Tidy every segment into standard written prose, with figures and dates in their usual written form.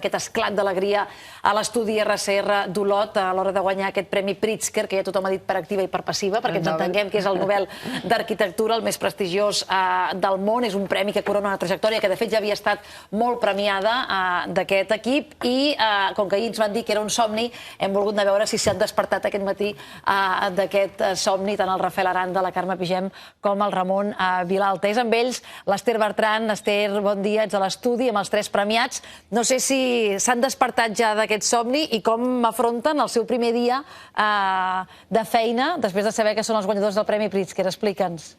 Aquest esclat d'alegria a l'estudi RCR d'Olot a l'hora de guanyar aquest Premi Pritzker, que ja tothom ha dit per activa i per passiva, perquè ens entenguem que és el Nobel d'Arquitectura, el més prestigiós del món. És un premi que corona una trajectòria que, de fet, ja havia estat molt premiada d'aquest equip i, com que ahir ens van dir que era un somni, hem volgut anar a veure si s'han despertat aquest matí d'aquest somni tant el Rafael Aranda, la Carme Pigem, com el Ramon Vilalta. És amb ells l'Ester Bertran. Ester, bon dia, ets a l'estudi amb els tres premiats. No sé si s'han despertat ja d'aquest somni i com afronten el seu primer dia de feina després de saber que són els guanyadors del Premi Pritzker. Explica'ns.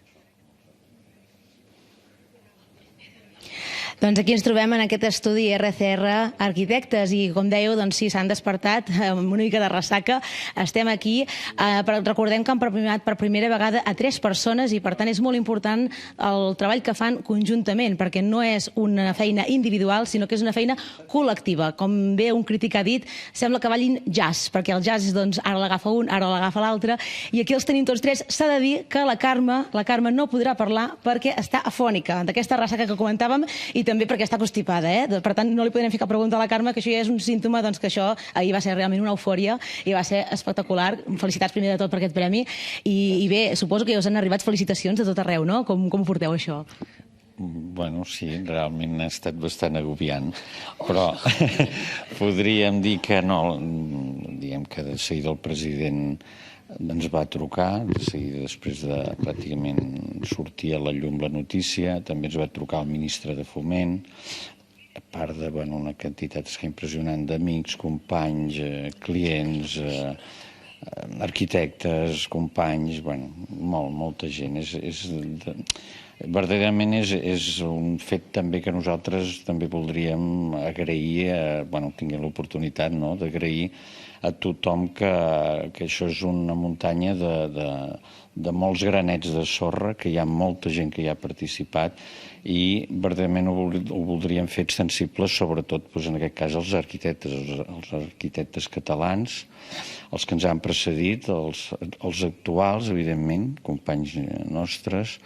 Doncs aquí ens trobem en aquest estudi RCR Arquitectes i, com dèieu, doncs sí, s'han despertat amb una mica de ressaca. Estem aquí, però recordem que han premiat per primera vegada a 3 persones i, per tant, és molt important el treball que fan conjuntament, perquè no és una feina individual, sinó que és una feina col·lectiva. Com bé un crític ha dit, sembla que ballin jazz, perquè el jazz és, doncs, ara l'agafa un, ara l'agafa l'altre, i aquí els tenim tots tres. S'ha de dir que la Carme no podrà parlar perquè està afònica d'aquesta ressaca que comentàvem i també perquè està constipada, Per tant, no li podem fer cap pregunta a la Carme, que això ja és un símptoma que això ahir va ser realment una eufòria i va ser espectacular. Felicitats primer de tot per aquest premi. I bé, suposo que us han arribat felicitacions de tot arreu, no? Com ho porteu, això? Bueno, sí, realment ha estat bastant agobiant, però podríem dir que no, diguem que de seguida el president ens va trucar, de seguida després de pràcticament sortir a la llum la notícia, també ens va trucar el ministre de Foment, a part de una quantitat impressionant d'amics, companys, clients, arquitectes, companys, molta gent. Verdaderament és un fet també que nosaltres també voldríem agrair, tinguem l'oportunitat d'agrair a tothom que això és una muntanya de molts granets de sorra, que hi ha molta gent que hi ha participat i verdaderament ho voldríem fer extensible, sobretot en aquest cas els arquitectes catalans, els que ens han precedit, els actuals, evidentment, companys nostres,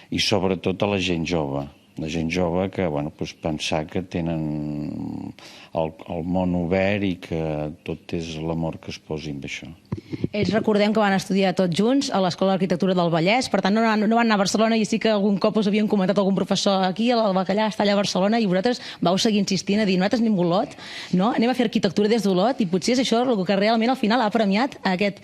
i sobretot a la gent jove. La gent jove que, pensar que tenen el món obert i que tot és l'amor que es posi amb això. Ells recordem que van estudiar tots junts a l'Escola d'Arquitectura del Vallès, per tant no van anar a Barcelona i sí que algun cop us havien comentat algun professor aquí, el Bacallà està allà a Barcelona i vosaltres vau seguir insistint a dir nosaltres anem a Olot, anem a fer arquitectura des d'Olot i potser és això el que realment al final ha premiat aquest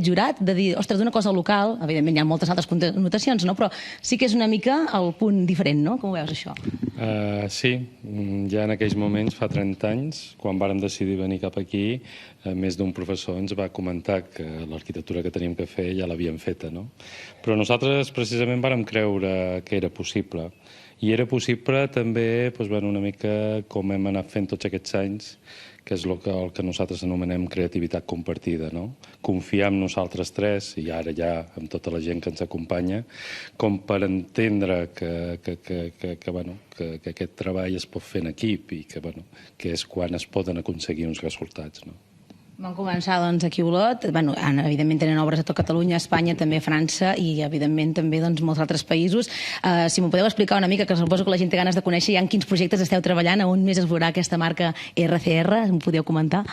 jurat de dir, ostres, d'una cosa local, evidentment hi ha moltes altres connotacions, però sí que és una mica el punt diferent, no? Com ho veus, això? Sí, ja en aquells moments, fa 30 anys, quan vàrem decidir venir cap aquí, més d'un professor ens va comentar que l'arquitectura que teníem que fer ja l'havíem feta, no? Però nosaltres precisament vàrem creure que era possible. I era possible també una mica com hem anat fent tots aquests anys, que és el que nosaltres anomenem creativitat compartida, no? Confiar en nosaltres tres, i ara ja amb tota la gent que ens acompanya, com per entendre que aquest treball es pot fer en equip i que és quan es poden aconseguir uns resultats, no? Van començar aquí a Olot, evidentment tenen obres a tot Catalunya, Espanya, també França i evidentment també molts altres països. Si m'ho podeu explicar una mica, que suposo que la gent té ganes de conèixer ja en quins projectes esteu treballant, on més es veurà aquesta marca RCR, em podeu comentar?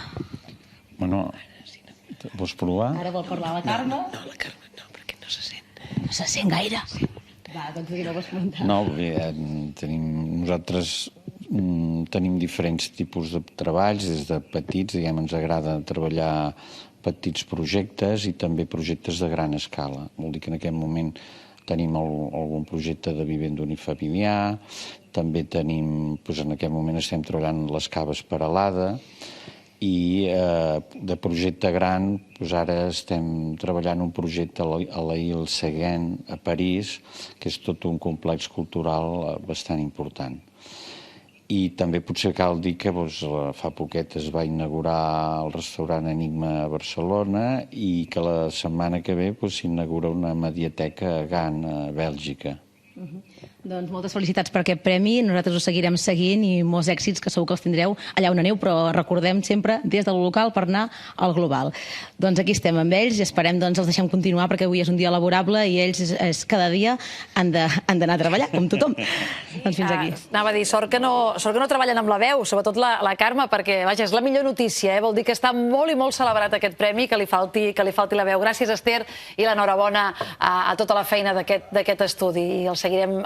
Vols provar? Ara vol parlar la Carme? No, la Carme no, perquè no se sent. No se sent gaire? Va, doncs aquí no vols comentar. No, nosaltres tenim diferents tipus de treballs, des de petits, ens agrada treballar petits projectes i també projectes de gran escala. Vol dir que en aquest moment tenim algun projecte de vivenda unifamiliar, també tenim, en aquest moment estem treballant les caves per Alada, i de projecte gran, ara estem treballant un projecte a la Ile Seguin, a París, que és tot un complex cultural bastant important. I també potser cal dir que fa poquet es va inaugurar el restaurant Enigma a Barcelona i que la setmana que ve s'inaugura una mediateca a Gant, a Bèlgica. Doncs moltes felicitats per aquest premi, nosaltres us seguirem seguint i molts èxits que segur que els tindreu allà on aneu, però recordem sempre des del local per anar al global. Doncs aquí estem amb ells i esperem, doncs els deixem continuar perquè avui és un dia laborable i ells cada dia han d'anar a treballar, com tothom. Doncs fins aquí. Anava a dir, sort que no treballen amb la veu, sobretot la Carme, perquè vaja, és la millor notícia, vol dir que està molt i molt celebrat aquest premi, que li falti la veu. Gràcies, Esther, i l'enhorabona a tota la feina d'aquest estudi i el seguirem